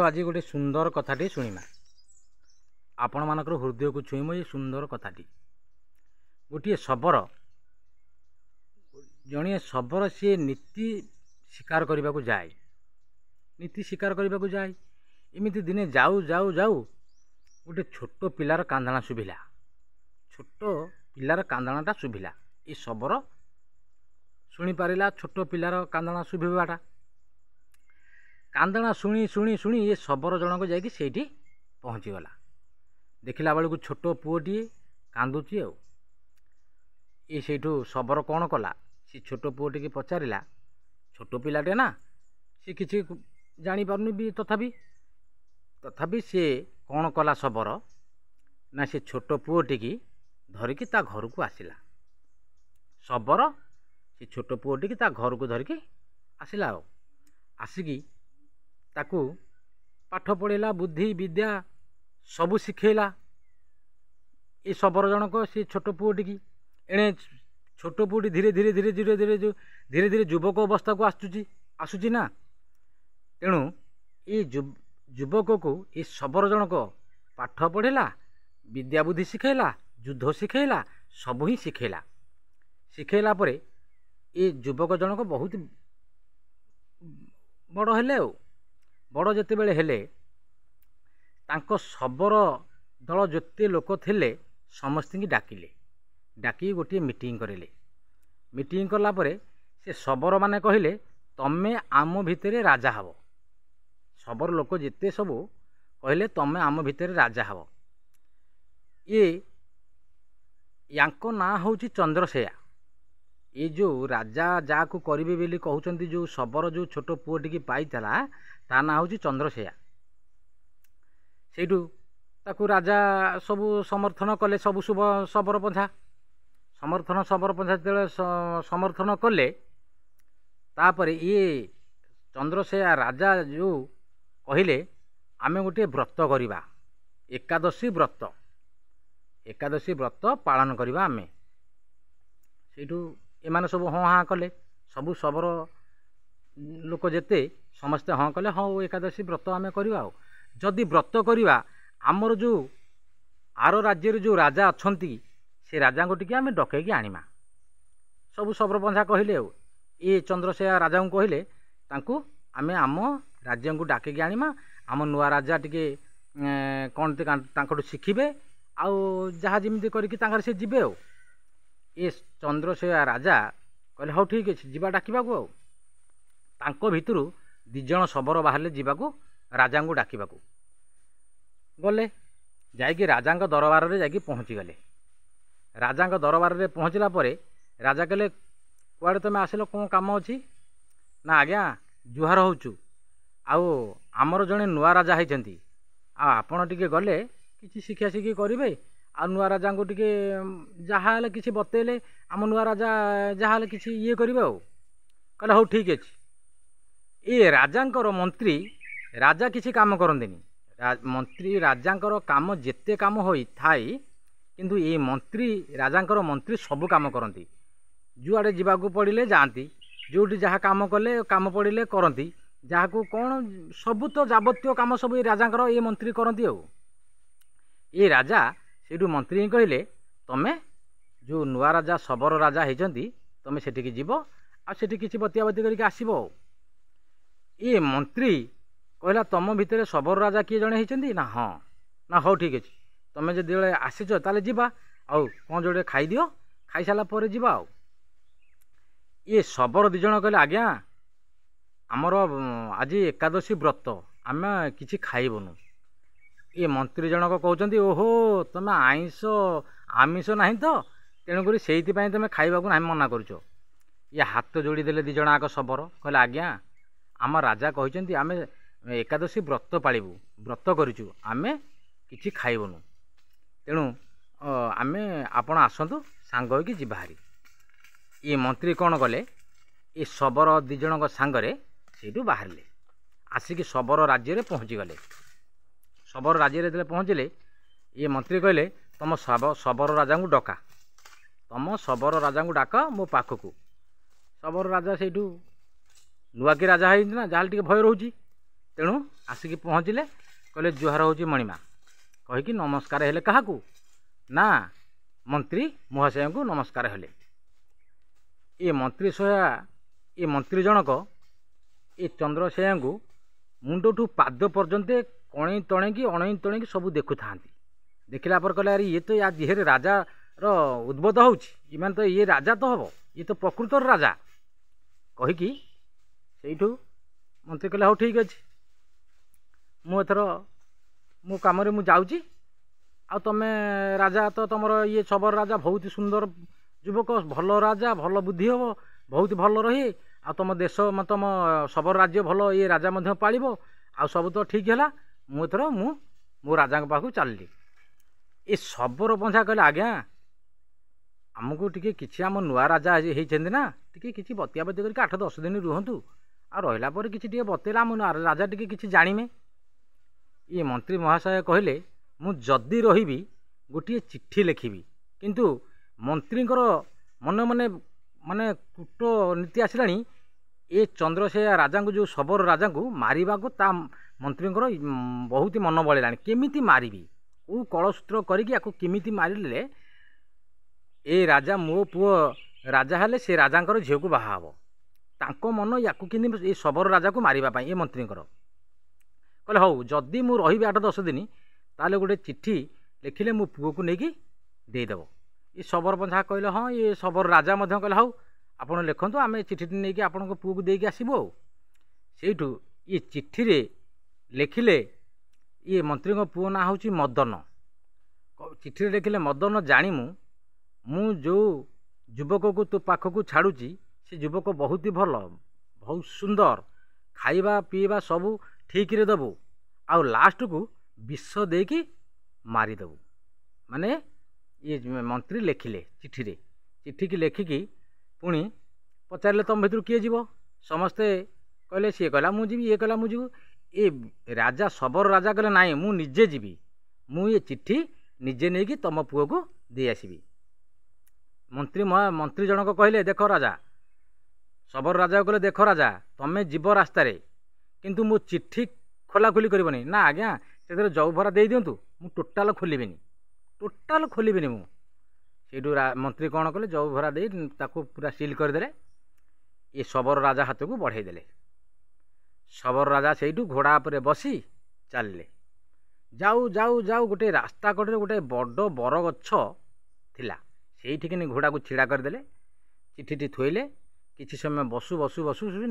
आज गोटे सुंदर कथाटी शुणा आपण मान हृदय को छुईम ये सुंदर कथाटी गोटे शबर जड़े शबर सी नीति शिकार करने को जाए नीति शिकार करने को जाए एमती दिने जाऊ जाऊ जाऊ गोटे छोट पिलार कांदना शुभिला छोट पिलार कांदनाटा शुभिला ये शबर शुणी पारा छोट पिलार कांदना शुभिबाटा कांदना शुणी शुणी शुणी ये शबर जनक जाकि सेठी पहुँचीगला देखला बेलू छोट पुओटी कांदुची ये सेठू शबर कौन कला सी छोट पुओटी की पचारा छोट पिलाटे ना सी किसी जापारनी भी तथापि सी कौन कला शबर ना से छोट पुओटी की धरिकी ता घर को आसला शबर से छोट पुओटी की ता घर को धरिकी आसला आसिकी ताकू पाठ पढ़ेला बुद्धि विद्या सबू शिखेला ये शबर जनक से छोट पुओटी की एणे छोट पुओटी धीरे धीरे धीरे धीरे धीरे जो धीरे धीरे युवक अवस्था को आसुची ना तेणु ये युवक को ये शबर जनक पाठ पढ़ेला विद्या बुद्धि शिखेला युद्ध शिखेला सबू ही शिखेला परे ये युवक जनक बहुत बड़ हेले बड़ जिते बेले हेले तांको शबर दल जिते लोक थिले समस्त की डाकी गोटे मीटिंग करेले मीटिंग कला परे से शबर माने कहले तमे आम भितरे राजा हब शबर लोक जिते सबू कहले तमे आम भितरे राजा हब ये यांको ना होची चंद्रसेया ये जो राजा जा को करिवे बेली कहउचंती जो शबर जो छोट पुओटी की पाइतला ता ना होची चंद्रसेया सेठू ताकू राजा सबू समर्थन कले सबू शुभ शबर पंथा जो समर्थन कले तापरे ये चंद्रसेया राजा जो कहले आमे गोटे व्रत करिबा एकादशी व्रत पालन करिबा आमे सेठू एमाने सब हाँ हाँ कले सबू शबर लोक जेते समस्ते हाँ कले हाँ एकादशी व्रत आमे करिबा जदि व्रत करिबा आमर जो आर राज्य जो राजा अछंती से राजा को टिके आमे डकैकी आनिमा सबू शबर पंथा कहले ये चंद्रसेया राजा को कहले तांकू आमे आम राज्य को डाकैकी आनिमा आम नुआ राजा टिके कौन तांकटू शिखिबे आउ जहाँ जमी करके से जीवे ये चंद्रसेया राजा कहले हाँ ठीक है जीवा डाकवा को भितरू दिजन शबर बाहर जीवाकू राजा को डाकवा गले जाकि राजा दरबार में जाकि पहुँची गले राजा दरबार में पहुँचला परे राजा कहले कुआड़े तुम आसिल कौन काम अच्छी ना आज्ञा जुहार होचु आमर जड़े नुआ राजा होती आपण टिके गले किसी शिक्षा शिखी करेंगे आ नुआ राजा को टिके जहाँ किसी बतेले आम नुआ राजा जहाँ किसी ये करेंगे कहले हाँ ठीक अच्छे ये राजांकर मंत्री राजा किसी काम करंदेनी मंत्री राजांकर काम जेते काम होई थाई किंतु ये मंत्री राजांकर मंत्री सबू काम करती जुआड़े जीवाकू पड़िले जाती जोटी जहाँ काम कले काम पड़िले करती जहाँ को कौन सबू तो जाबतीय काम सब राजांकर ये मंत्री करती ये राजा सेठू मंत्री कहले तमे जो नुआ राजा शबर राजा होती तमे सेठी जीव आ सेठी किसी बतियाबती करके आसब ये मंत्री कहला तुम भितर शबर राजा किए जड़े होती ना हाँ ठीक अच्छे तुम जब आसीच ताले जीवा आउ कौन जोड़े खाई दियो खाई सारा पर जीवा ये शबर दिजन कहले आज्ञा आमर आज एकादशी व्रत आम किसी खाइबनु ये मंत्री जनक कहते ओहो तुम आमिष ना तो तेणुक से तुम खाइबा ना मना करुच ये हाथ जोड़ी देले दिजन आग शबर कहले आज्ञा आम राजा कहते आम एकादशी व्रत पालिबू व्रत करूँ आम कि खाइबनु तेणु आम आपण आसतु सांग होइकी जिबा हारी ये मंत्री कौन कले ये शबर दिजन सांगरे सेठू बाहरले आसिकी शबर राज्य में पहुँची गले शबर राज्य में पहुँचले ये मंत्री कहले तुम शबर राजा को डका तुम शबर राजा को डाक मो पाखक शबर राजा सेठू नुआकी राजा है ना जहाँ टे भय रोचे तेणु आस ଆସିକି ପହଞ୍ଚିଲେ, କହିଲେ ଜୁହାର ହେଉଛି ମଣିମା କହିକି ନମସ୍କାର ହେଲେ କାହାକୁ ନା ମନ୍ତ୍ରୀ ମହାଶୟଙ୍କୁ ନମସ୍କାର ହେଲେ। ଏ ମନ୍ତ୍ରୀ ଜଣକ ଏ ଚନ୍ଦ୍ରଶେୟାଙ୍କୁ ମୁଣ୍ଡଠୁ ପାଦ ପର୍ଯ୍ୟନ୍ତ କଣେଇ ତଣେଇକି ଅଣେଇ ତଣେଇକି ସବୁ ଦେଖୁଥାନ୍ତି। ଦେଖିଲା ପରେ କହିଲେ ଆରେ ଇଏ ତ ୟା ଦେହରେ ରାଜାର ଉଦ୍ଭବ ହେଉଛି, ଏମାନେ ତ ଇଏ ରାଜା ତ ହେବ, ଇଏ ତ ପ୍ରକୃତର ରାଜା କହିକି ସେଇଠୁ ମନ୍ତ୍ରୀ କହିଲେ ହଉ ଠିକ୍ ଅଛି, ମୁଁ ଏଥର ମୋ କାମରେ ମୁଁ ଯାଉଛି, ଆଉ ତମେ ରାଜା ତ ତମର ଇଏ ଶବର ରାଜା ବହୁତ ସୁନ୍ଦର ଯୁବକ, ଭଲ ରାଜା, ଭଲ ବୁଦ୍ଧି ହେବ, ବହୁତ ଭଲ ରହି, ଆଉ ତମ ଦେଶ ତମ ଶବର ରାଜ୍ୟ ଭଲ ଇଏ ରାଜା ମଧ୍ୟ ପାଳିବ, ଆଉ ସବୁ ତ ଠିକ୍ ହେଲା, ମୁଁ ଏଥର ମୋ ରାଜାଙ୍କ ପାଖକୁ ଚାଲିଲି। ଏ ଶବର ପଞ୍ଝା କହିଲେ ଆଜ୍ଞା ଆମକୁ ଟିକେ କିଛି, ଆମ ନୂଆ ରାଜା ହେଇଛନ୍ତି ନା, ଟିକେ କିଛି ବତିଆ କରିକି 8-10 ଦିନ ରୁହନ୍ତୁ, ଆଉ ରହିଲା ପରେ କିଛି ଟିକେ ବତେଇଲା ଆମ ରାଜା ଟିକେ କିଛି ଜାଣିମେ। ଇଏ ମନ୍ତ୍ରୀ ମହାଶୟ କହିଲେ ମୁଁ ଯଦି ରହିବି ଗୋଟିଏ ଚିଠି ଲେଖିବି, କିନ୍ତୁ ମନ୍ତ୍ରୀଙ୍କର ମନେ ମନେ ମାନେ କୂଟନୀତି ଆସିଲାଣି, ଏ ଚନ୍ଦ୍ରଶେୟା ରାଜାଙ୍କୁ ଯେଉଁ ଶବର ରାଜାଙ୍କୁ ମାରିବାକୁ ତା ମନ୍ତ୍ରୀଙ୍କର ବହୁତ ମନ ବଳିଲାଣି, କେମିତି ମାରିବି, କେଉଁ କଳସୂତ୍ର କରିକି ୟାକୁ କେମିତି ମାରିଲେ ଏ ରାଜା ମୋ ପୁଅ ରାଜା ହେଲେ ସେ ରାଜାଙ୍କର ଝିଅକୁ ବାହା ହେବ, ତାଙ୍କ ମନ ୟାକୁ କେମିତି ଏ ଶବର ରାଜାକୁ ମାରିବା ପାଇଁ ଏ ମନ୍ତ୍ରୀଙ୍କର। କହିଲେ ହଉ ଯଦି ମୁଁ ରହିବି 8-10 ଦିନ ତାହେଲେ ଗୋଟେ ଚିଠି ଲେଖିଲେ ମୋ ପୁଅକୁ ନେଇକି ଦେଇଦେବ। ଏ ଶବର ପଞ୍ଝା କହିଲେ ହଁ, ଏ ଶବର ରାଜା ମଧ୍ୟ କହିଲେ ହଉ ଆପଣ ଲେଖନ୍ତୁ, ଆମେ ଚିଠିଟି ନେଇକି ଆପଣଙ୍କ ପୁଅକୁ ଦେଇକି ଆସିବୁ। ଆଉ ସେଇଠୁ ଇଏ ଚିଠିରେ ଲେଖିଲେ, ଇଏ ମନ୍ତ୍ରୀଙ୍କ ପୁଅ ନାଁ ହେଉଛି ମଦନ। ଚିଠିରେ ଲେଖିଲେ ମଦନ ଜାଣିମୁ, ମୁଁ ଯେଉଁ ଯୁବକକୁ ତୋ ପାଖକୁ ଛାଡ଼ୁଛି ସେ ଯୁବକ ବହୁତ ଭଲ, ବହୁତ ସୁନ୍ଦର, ଖାଇବା ପିଇବା ସବୁ ଠିକରେ ଦେବୁ, ଆଉ ଲାଷ୍ଟକୁ ବିଷ ଦେଇକି ମାରିଦେବୁ। ମାନେ ଇଏ ମନ୍ତ୍ରୀ ଲେଖିଲେ ଚିଠିକି ଲେଖିକି ପୁଣି ପଚାରିଲେ ତମ ଭିତରୁ କିଏ ଯିବ, ସମସ୍ତେ କହିଲେ ସିଏ କହିଲା ମୁଁ ଯିବି, ଇଏ କହିଲା ମୁଁ ଯିବୁ। ଏ ରାଜା ଶବର ରାଜା କହିଲେ ନାଇଁ ମୁଁ ନିଜେ ଯିବି, ମୁଁ ଏ ଚିଠି ନିଜେ ନେଇକି ତମ ପୁଅକୁ ଦେଇ ଆସିବି। ମନ୍ତ୍ରୀ ଜଣକ କହିଲେ ଦେଖ ରାଜା, ଶବର ରାଜା କହିଲେ ଦେଖ ରାଜା ତମେ ଯିବ ରାସ୍ତାରେ, କିନ୍ତୁ ମୋ ଚିଠି ଖୋଲାଖୋଲି କରିବନି ନା, ଆଜ୍ଞା ସେଥିରେ ଯୌଭରା ଦେଇ ଦିଅନ୍ତୁ, ମୁଁ ଟୋଟାଲ ଖୋଲିବିନି ମୁଁ। ସେଇଠୁ ମନ୍ତ୍ରୀ କ'ଣ କଲେ, ଯୌଭରା ଦେଇ ତାକୁ ପୁରା ସିଲ୍ କରିଦେଲେ, ଏ ଶବର ରାଜା ହାତକୁ ବଢ଼େଇ ଦେଲେ। ଶବର ରାଜା ସେଇଠୁ ଘୋଡ଼ା ଉପରେ ବସି ଚାଲିଲେ। ଯାଉ ଗୋଟେ ରାସ୍ତା କଡ଼ରେ ଗୋଟେ ବଡ଼ ବରଗଛ ଥିଲା, ସେଇଠିକି ଘୋଡ଼ାକୁ ଛିଡ଼ା କରିଦେଲେ, ଚିଠିଟି ଥୋଇଲେ, କିଛି ସମୟ ବସୁ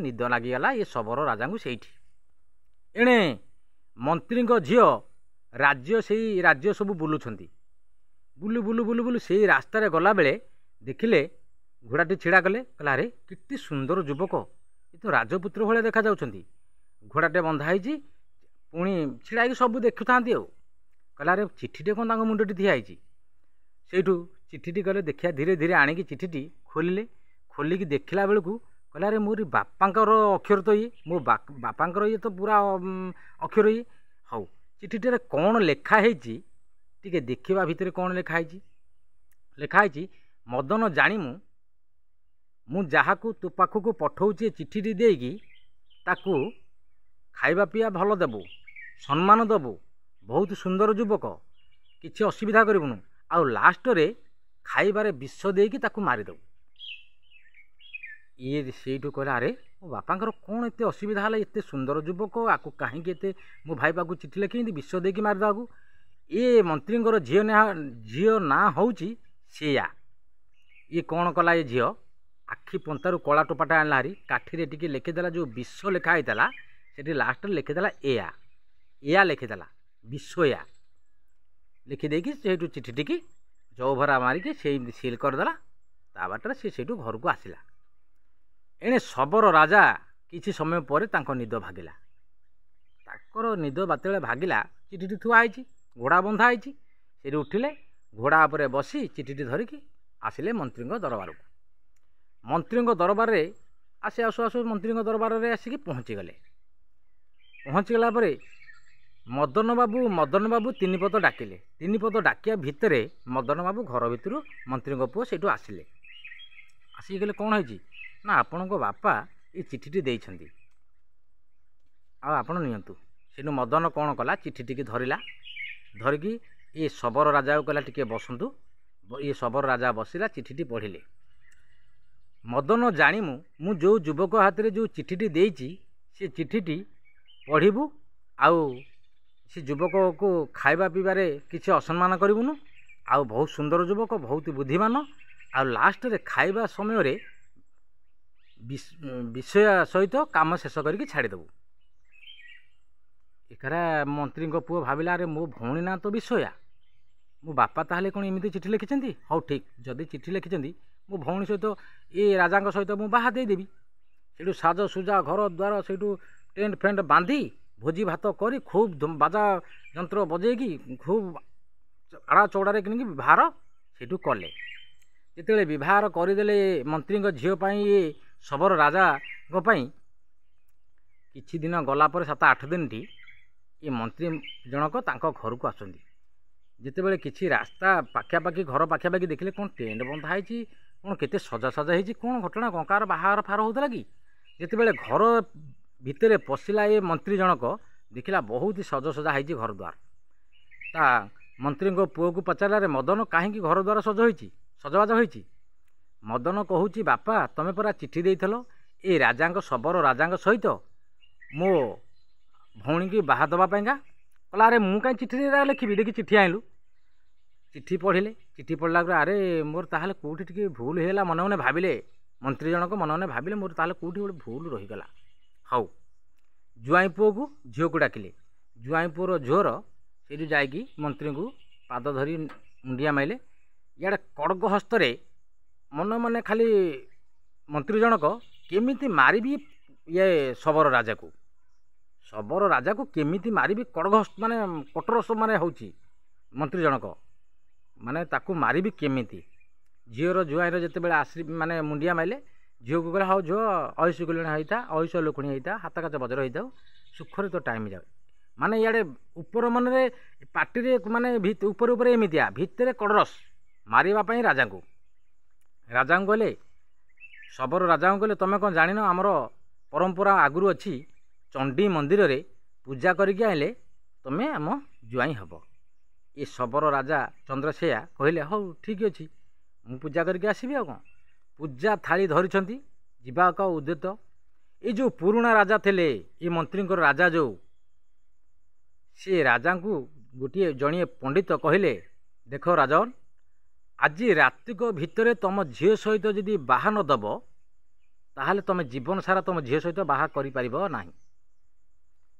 ନିଦ ଲାଗିଗଲା ଏ ଶବର ରାଜାଙ୍କୁ ସେଇଠି। ଏଣେ ମନ୍ତ୍ରୀଙ୍କ ଝିଅ ସେଇ ରାଜ୍ୟ ସବୁ ବୁଲୁଛନ୍ତି, ବୁଲୁ ସେଇ ରାସ୍ତାରେ ଗଲାବେଳେ ଦେଖିଲେ ଘୋଡ଼ାଟି ଛିଡ଼ା କଲେ, କହିଲା ଆରେ କେତେ ସୁନ୍ଦର ଯୁବକ, ଏ ତ ରାଜପୁତ୍ର ଭଳିଆ ଦେଖାଯାଉଛନ୍ତି, ଘୋଡ଼ାଟେ ବନ୍ଧା ହେଇଛି, ପୁଣି ଛିଡ଼ା ହେଇକି ସବୁ ଦେଖୁଥାନ୍ତି। ଆଉ କହିଲା ଆରେ ଚିଠିଟେ କ'ଣ ତାଙ୍କ ମୁଣ୍ଡଟି ଠିଆ ହେଇଛି। ସେଇଠୁ ଚିଠିଟି କଲେ ଦେଖିବା, ଧୀରେ ଧୀରେ ଆଣିକି ଚିଠିଟି ଖୋଲିକି ଦେଖିଲା ବେଳକୁ କହିଲା ଆରେ ମୋରି ବାପାଙ୍କର ଅକ୍ଷର ତ ଇଏ, ମୋ ବାପାଙ୍କର ଇଏ ତ ପୁରା ଅକ୍ଷର ଇଏ। ହଉ ଚିଠିଟିରେ କ'ଣ ଲେଖା ହେଇଛି ଟିକେ ଦେଖିବା, ଭିତରେ କ'ଣ ଲେଖା ହେଇଛି ମଦନ ଜାଣିମୁ, ମୁଁ ଯାହାକୁ ତୋ ପାଖକୁ ପଠଉଛି ଚିଠିଟି ଦେଇକି ତାକୁ ଖାଇବା ପିଇବା ଭଲ ଦେବୁ, ସମ୍ମାନ ଦେବୁ, ବହୁତ ସୁନ୍ଦର ଯୁବକ, କିଛି ଅସୁବିଧା କରିବୁନୁ, ଆଉ ଲାଷ୍ଟରେ ଖାଇବାରେ ବିଷ ଦେଇକି ତାକୁ ମାରିଦେବୁ। ଇଏ ସେଇଠୁ କହିଲା ଆରେ ମୋ ବାପାଙ୍କର କ'ଣ ଏତେ ଅସୁବିଧା ହେଲା, ଏତେ ସୁନ୍ଦର ଯୁବକ, ଆକୁ କାହିଁକି ଏତେ ମୋ ଭାଇ ପାଖକୁ ଚିଠି ଲେଖିଛନ୍ତି ବିଷ ଦେଇକି ମାରିଦେବାକୁ। ଇଏ ମନ୍ତ୍ରୀଙ୍କର ଝିଅ ନାଁ ହେଉଛି ସେୟା। ଇଏ କ'ଣ କଲା, ଏ ଝିଅ ଆଖି ପନ୍ତାରୁ କଳା ଟୋପାଟା ଆଣିଲା ହାରି, କାଠିରେ ଟିକେ ଲେଖିଦେଲା, ଯେଉଁ ବିଷ ଲେଖା ହେଇଥିଲା ସେଠି ଲାଷ୍ଟରେ ଲେଖିଦେଲା ଏୟା ଲେଖିଦେଲା, ବିଷ ଏୟା ଲେଖିଦେଇକି ସେଇଠୁ ଚିଠିଟିକି ଯୌଭରା ମାରିକି ସେଇ ସିଲ୍ କରିଦେଲା। ତା ବାଟରେ ସେ ସେଇଠୁ ଘରକୁ ଆସିଲା। ଏଣେ ଶବର ରାଜା କିଛି ସମୟ ପରେ ତାଙ୍କ ନିଦ ଭାଗିଲା। ତାଙ୍କର ନିଦ ଯେତେବେଳେ ଭାଗିଲା, ଚିଠିଟି ଥୁଆ ହେଇଛି, ଘୋଡ଼ା ବନ୍ଧା ହେଇଛି, ସେଇଠି ଉଠିଲେ, ଘୋଡ଼ା ଉପରେ ବସି ଚିଠିଟି ଧରିକି ଆସିଲେ ମନ୍ତ୍ରୀଙ୍କ ଦରବାରକୁ। ମନ୍ତ୍ରୀଙ୍କ ଦରବାରରେ ଆସୁ ମନ୍ତ୍ରୀଙ୍କ ଦରବାରରେ ଆସିକି ପହଞ୍ଚିଗଲା ପରେ ମଦନ ବାବୁ 3 ପଦ ଡାକିଲେ। 3 ପଦ ଡାକିବା ଭିତରେ ମଦନ ବାବୁ ଘର ଭିତରୁ ମନ୍ତ୍ରୀଙ୍କ ପୁଅ ସେଇଠୁ ଆସିଲେ। ଆସିକି କହିଲେ କ'ଣ ହେଇଛି ନା ଆପଣଙ୍କ ବାପା ଏ ଚିଠିଟି ଦେଇଛନ୍ତି, ଆଉ ଆପଣ ନିଅନ୍ତୁ। ସେନୁ ମଦନ କ'ଣ କଲା, ଚିଠି ଟିକେ ଧରିଲା, ଧରିକି ଏ ଶବର ରାଜାକୁ କହିଲା ଟିକେ ବସନ୍ତୁ। ଏ ଶବର ରାଜା ବସିଲା, ଚିଠିଟି ପଢ଼ିଲେ। ମଦନ ଜାଣିମୁ ମୁଁ ଯେଉଁ ଯୁବକ ହାତରେ ଯେଉଁ ଚିଠିଟି ଦେଇଛି ସେ ଚିଠିଟି ପଢ଼ିବୁ, ଆଉ ସେ ଯୁବକକୁ ଖାଇବା ପିଇବାରେ କିଛି ଅସମ୍ମାନ କରିବୁନୁ, ଆଉ ବହୁତ ସୁନ୍ଦର ଯୁବକ, ବହୁତ ବୁଦ୍ଧିମାନ, ଆଉ ଲାଷ୍ଟରେ ଖାଇବା ସମୟରେ ବିଷୟ ସହିତ କାମ ଶେଷ କରିକି ଛାଡ଼ିଦେବୁ। ଏକରା ମନ୍ତ୍ରୀଙ୍କ ପୁଅ ଭାବିଲା, ଆରେ ମୋ ଭଉଣୀ ନାଁ ତ ବିଷୟା, ମୋ ବାପା ତାହେଲେ କ'ଣ ଏମିତି ଚିଠି ଲେଖିଛନ୍ତି? ହଉ ଠିକ୍, ଯଦି ଚିଠି ଲେଖିଛନ୍ତି ମୋ ଭଉଣୀ ସହିତ ଏ ରାଜାଙ୍କ ସହିତ ମୁଁ ବାହା ଦେଇଦେବି। ସେଇଠୁ ସାଜସୁଜା ଘର ଦ୍ୱାର ସେଇଠୁ ଟେଣ୍ଟ ଫେଣ୍ଟ ବାନ୍ଧି ଭୋଜି ଭାତ କରି ଖୁବ୍ ବାଜା ଯନ୍ତ୍ର ବଜେଇକି ଖୁବ୍ ଆଡ଼ା ଚଉଡ଼ାରେ କିଣିକି ବିବାହର ସେଇଠୁ କଲେ। ଯେତେବେଳେ ବିବାହର କରିଦେଲେ ମନ୍ତ୍ରୀଙ୍କ ଝିଅ ପାଇଁ, ଏ ଶବର ରାଜାଙ୍କ ପାଇଁ, କିଛି ଦିନ ଗଲା ପରେ 7-8 ଦିନଟି ଏ ମନ୍ତ୍ରୀ ଜଣକ ତାଙ୍କ ଘରକୁ ଆସନ୍ତି। ଯେତେବେଳେ କିଛି ରାସ୍ତା ପାଖାପାଖି, ଘର ପାଖାପାଖି ଦେଖିଲେ କ'ଣ ଟେଣ୍ଟ ବନ୍ଧା ହେଇଛି, କ'ଣ କେତେ ସଜାସଜା ହେଇଛି, କ'ଣ ଘଟଣା, କ'ଣ କାହାର ବାହାଘର ଫାର ହେଉଥିଲା କି? ଯେତେବେଳେ ଘର ଭିତରେ ପଶିଲା ଏ ମନ୍ତ୍ରୀ ଜଣକ, ଦେଖିଲା ବହୁତ ସଜସଜା ହେଇଛି ଘର ଦ୍ୱାର। ତା ମନ୍ତ୍ରୀଙ୍କ ପୁଅକୁ ପଚାରିଲାରେ, ମଦନ କାହିଁକି ଘର ଦ୍ୱାର ସଜବାଜ ହୋଇଛି? ମଦନ କହୁଛି, ବାପା ତମେ ପରା ଚିଠି ଦେଇଥିଲ ଏ ରାଜାଙ୍କ, ଶବର ରାଜାଙ୍କ ସହିତ ମୋ ଭଉଣୀକି ବାହା ଦେବା ପାଇଁକା। କହିଲା, ଆରେ ମୁଁ କାହିଁ ଚିଠି ଲେଖିବି, ଦେଖି ଚିଠି ଆଣିଲୁ। ଚିଠି ପଢ଼ିଲେ, ଚିଠି ପଢ଼ିଲା ପରେ ଆରେ ମୋର ତାହେଲେ କେଉଁଠି ଟିକେ ଭୁଲ ହେଇଗଲା, ମନେ ମନେ ଭାବିଲେ ମନ୍ତ୍ରୀ ଜଣକ, ମନେ ମନେ ଭାବିଲେ ମୋର ତାହେଲେ କେଉଁଠି ଗୋଟେ ଭୁଲ ରହିଗଲା। ହଉ, ଜୁଆଇଁ ପୁଅକୁ ଝିଅକୁ ଡାକିଲେ। ଜୁଆଇଁ ପୁଅର ଝିଅର ସେଇଠୁ ଯାଇକି ମନ୍ତ୍ରୀଙ୍କୁ ପାଦ ଧରି ମୁଣ୍ଡିଆ ମାଇଲେ। ଇଆଡ଼େ କଡ଼କ ହସ୍ତରେ ମନେ ମନେ ଖାଲି ମନ୍ତ୍ରୀ ଜଣକ କେମିତି ମାରିବି ଇଏ ଶବର ରାଜାକୁ କେମିତି ମାରିବି, କଡ଼କ ମାନେ କଟର ମାନେ ହେଉଛି ମନ୍ତ୍ରୀ ଜଣକ, ମାନେ ତାକୁ ମାରିବି କେମିତି। ଝିଅର ଜୁଆଇଁର ଯେତେବେଳେ ମାନେ ମୁଣ୍ଡିଆ ମାଇଲେ, ଝିଅକୁ କହିଲେ, ହଉ ଝିଅ ଅଇଶ ଗୁଲିଣ ହେଇଥା, ଅଇଶ ଲୁକୁଣି ହେଇଥା, ହାତ କାଚ ବଜର ହେଇଥାଉ, ସୁଖରେ ତ ଟାଇମ୍ ଯାଉ। ମାନେ ଇଆଡ଼େ ଉପର ମନରେ ପାଟିରେ ମାନେ ଉପରେ ଏମିତିଆ, ଭିତରେ କଡ଼ରସ ମାରିବା ପାଇଁ ରାଜାଙ୍କୁ କହିଲେ, ଶବର ରାଜାଙ୍କୁ କହିଲେ, ତମେ କ'ଣ ଜାଣିନ ଆମର ପରମ୍ପରା ଆଗରୁ ଅଛି, ଚଣ୍ଡୀ ମନ୍ଦିରରେ ପୂଜା କରିକି ଆଇଲେ ତମେ ଆମ ଜୁଆଇଁ ହେବ। ଏ ଶବର ରାଜା ଚନ୍ଦ୍ରଶେୟା କହିଲେ, ହଉ ଠିକ୍ ଅଛି, ମୁଁ ପୂଜା କରିକି ଆସିବି। ଆଉ କ'ଣ, ପୂଜା ଥାଳି ଧରିଛନ୍ତି, ଯିବାକୁ ଉଦ୍ୟତ। ଏଇ ଯେଉଁ ପୁରୁଣା ରାଜା ଥିଲେ, ଏ ମନ୍ତ୍ରୀଙ୍କର ରାଜା ଯେଉଁ, ସେ ରାଜାଙ୍କୁ ଜଣିଏ ପଣ୍ଡିତ କହିଲେ, ଦେଖ ରାଜନ, ଆଜି ରାତିକ ଭିତରେ ତମ ଝିଅ ସହିତ ଯଦି ବାହା ନ ଦେବ, ତାହେଲେ ତମେ ଜୀବନ ସାରା ତମ ଝିଅ ସହିତ ବାହା କରିପାରିବ ନାହିଁ।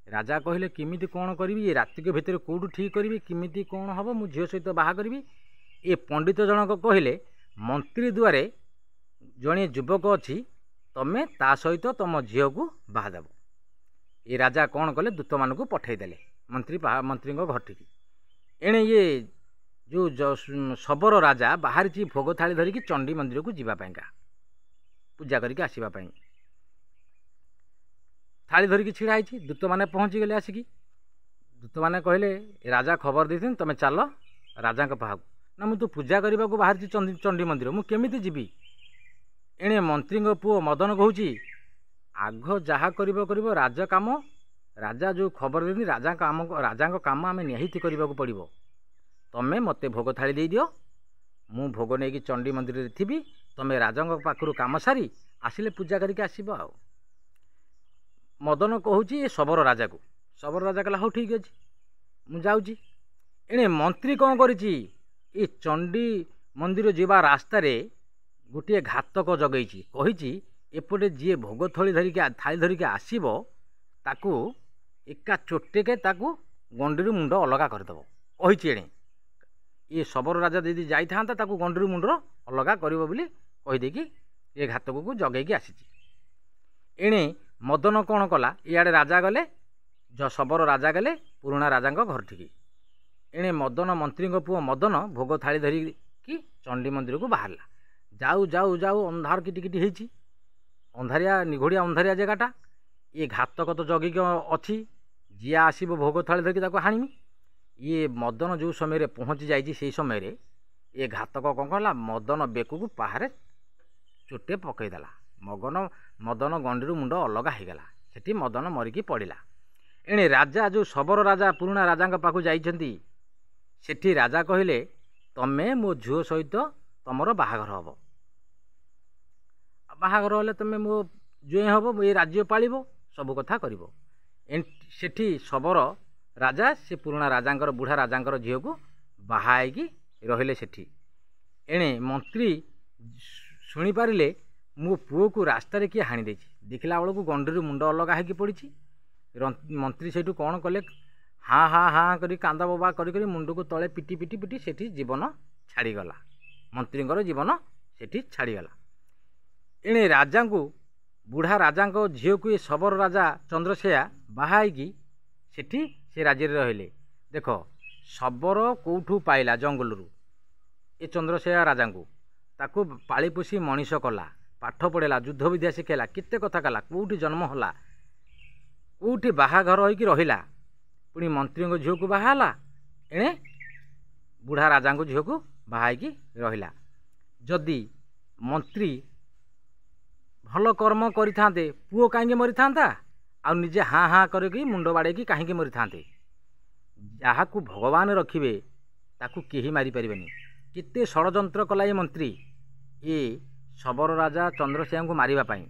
ରାଜା କହିଲେ, କେମିତି କ'ଣ କରିବି, ଏ ରାତିକ ଭିତରେ କେଉଁଠୁ ଠିକ୍ କରିବି, କେମିତି କ'ଣ ହେବ, ମୁଁ ଝିଅ ସହିତ ବାହା କରିବି। ଏ ପଣ୍ଡିତ ଜଣକ କହିଲେ, ମନ୍ତ୍ରୀ ଦୁଆରେ ଜଣେ ଯୁବକ ଅଛି, ତମେ ତା ସହିତ ତମ ଝିଅକୁ ବାହା ଦେବ। ଏ ରାଜା କ'ଣ କଲେ, ଦୂତମାନଙ୍କୁ ପଠାଇଦେଲେ ମନ୍ତ୍ରୀଙ୍କ ଘରଠିକି। ଏଣେ ଇଏ ଯେଉଁ ଶବର ରାଜା ବାହାରିଛି ଭୋଗ ଥାଳି ଧରିକି ଚଣ୍ଡୀ ମନ୍ଦିରକୁ ଯିବା ପାଇଁକା, ପୂଜା କରିକି ଆସିବା ପାଇଁ। ଥାଳି ଧରିକି ଛିଡ଼ା ହେଇଛି, ଦୂତମାନେ ପହଞ୍ଚିଗଲେ ଆସିକି। ଦୂତମାନେ କହିଲେ, ରାଜା ଖବର ଦେଇଛନ୍ତି ତମେ ଚାଲ ରାଜାଙ୍କ ପାଖକୁ। ନା, ମୁଁ ତ ପୂଜା କରିବାକୁ ବାହାରିଛି ଚଣ୍ଡୀ ମନ୍ଦିର, ମୁଁ କେମିତି ଯିବି? ଏଣେ ମନ୍ତ୍ରୀଙ୍କ ପୁଅ ମଦନ କହୁଛି, ଆଗ ଯାହା କରିବ ରାଜା କାମ, ରାଜା ଯେଉଁ ଖବର ଦେଇଛନ୍ତି ରାଜାଙ୍କ କାମ ଆମେ ନିହାତି କରିବାକୁ ପଡ଼ିବ। ତମେ ମୋତେ ଭୋଗ ଥାଳି ଦେଇଦିଅ, ମୁଁ ଭୋଗ ନେଇକି ଚଣ୍ଡୀ ମନ୍ଦିରରେ ଥିବି, ତମେ ରାଜାଙ୍କ ପାଖରୁ କାମ ସାରି ଆସିଲେ ପୂଜା କରିକି ଆସିବ। ଆଉ ମଦନ କହୁଛି ଏ ଶବର ରାଜାକୁ। ଶବର ରାଜା କହିଲା, ହଉ ଠିକ୍ ଅଛି, ମୁଁ ଯାଉଛି। ଏଣେ ମନ୍ତ୍ରୀ କ'ଣ କରିଛି, ଏ ଚଣ୍ଡୀ ମନ୍ଦିର ଯିବା ରାସ୍ତାରେ ଗୋଟିଏ ଘାତକ ଜଗେଇଛି। କହିଛି, ଏପଟେ ଯିଏ ଭୋଗ ଥାଳି ଧରିକି ଆସିବ, ତାକୁ ଏକା ଚୋଟେକେ ତାକୁ ଗଣ୍ଡିରୁ ମୁଣ୍ଡ ଅଲଗା କରିଦେବ କହିଛି। ଏଣେ ଏ ଶବର ରାଜା ଯଦି ଯାଇଥାନ୍ତା, ତାକୁ ଗଣ୍ଡିରୁ ମୁଣ୍ଡର ଅଲଗା କରିବ ବୋଲି କହିଦେଇକି ଏ ଘାତକକୁ ଜଗେଇକି ଆସିଛି। ଏଣେ ମଦନ କ'ଣ କଲା, ଇଆଡ଼େ ରାଜା ଗଲେ, ଶବର ରାଜା ଗଲେ ପୁରୁଣା ରାଜାଙ୍କ ଘରଠିକି। ଏଣେ ମଦନ, ମନ୍ତ୍ରୀଙ୍କ ପୁଅ ମଦନ ଭୋଗ ଥାଳି ଧରିକି ଚଣ୍ଡୀ ମନ୍ଦିରକୁ ବାହାରିଲା। ଯାଉ ଅନ୍ଧାର କିଟିକିଟି ହେଇଛି, ନିଘୋଡ଼ିଆ ଅନ୍ଧାରିଆ ଜାଗାଟା। ଇଏ ଘାତକ ତ ଜଗିକି ଅଛି, ଯିଏ ଆସିବ ଭୋଗ ଥାଳି ଧରିକି ତାକୁ ହାଣିମି। ଇଏ ମଦନ ଯେଉଁ ସମୟରେ ପହଞ୍ଚି ଯାଇଛି, ସେଇ ସମୟରେ ଏ ଘାତକ କ'ଣ କଲା, ମଦନ ବେକକୁ ପାହାରେ ଚୋଟେ ପକାଇଦେଲା। ମଦନ ଗଣ୍ଡିରୁ ମୁଣ୍ଡ ଅଲଗା ହେଇଗଲା। ସେଠି ମଦନ ମରିକି ପଡ଼ିଲା। एणे राजा जो शबर राजा पुराणा राजा पाखु जाइछन्ती सेठी राजा कहिले तमे मो झुओ सहित तमर बाहाघर हब बाहाघर हेले तमे मो जुए हब ये राज्य पालिबो सब कथा करिवो सेठी शबर राजा से पुराणा राजांकर बुढ़ा राजांकर झील को बाहाई रहिले सेठी एणे मंत्री शुणी पारिले मो पुओ को रास्तार किए हाणी देछि देखला बेलू गंडी मुंड अलगा होगी पड़ी मंत्री सेठू कौन कले हाँ हाँ हाँ करी कांदा बोबा करी मुंड को तले पिटी पिटी पिटी सेठी जीवन छाड़ीगला मंत्री जीवन सेठी छाड़ीगला एणे राजा को बुढ़ा राजा झील को ये शबर राजा चंद्रसेया बाहाई सेठी से राज्य रहिले देख शबर कौठू पाइला जंगलरू ए चंद्रसेया राजा को ताकू पाली पोषी मनीष कला पाठ पढ़ेला युद्ध विद्या शिखेला केते कथा कला कौटी जन्म होला कौटी बाहाघर होइकी रहिला पुणी मंत्री झील को बाहाला एणे बुढ़ा राजा झील को बाहाई रहिला जदि मंत्री भल कर्म करिथांते पुओ काहे मरी थांता आ निजे हाँ हाँ करके मुंड बाड़े कहीं मरी थांते जहाँ को भगवान रखिबे ताकू केही मारी परिबेनी केते षड़यंत्र कला ये मंत्री ये शबर राजा चंद्रसेन को मारिबा पाई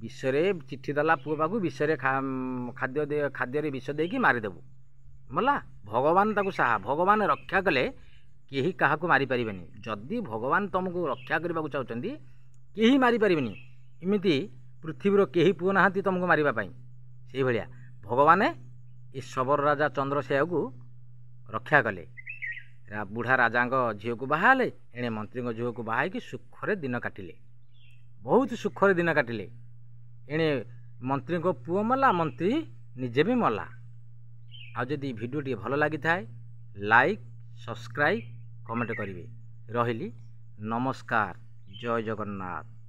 विषरे चिट्ठी देला पुओ पाकू विषरे खाद्य विष देकी मारिदेबू मला भगवान ताकू साहा भगवान रक्षा कले केही काहाकू मारी परिबेनी जदि भगवान तुमको रक्षा करने को चाहते केही मारी परिबेनी इमिति पृथ्वीर केही पुओ नाहांती तुमको मारिबा पाई सेही भलिया भगवान ये शबर राजा चंद्रसेन को रक्षा कले बुढ़ा राजा झील को बाहाले एणे मंत्री झील को बाहाई सुखरे दिन काटिले बहुत सुखरे दिन काटिले एणे मंत्री पुओ मला मंत्री निजे भी मला आ जदि भिडियो भल लगी थाए लाइक सब्सक्राइब कमेंट करिवे रहिली नमस्कार जय जगन्नाथ।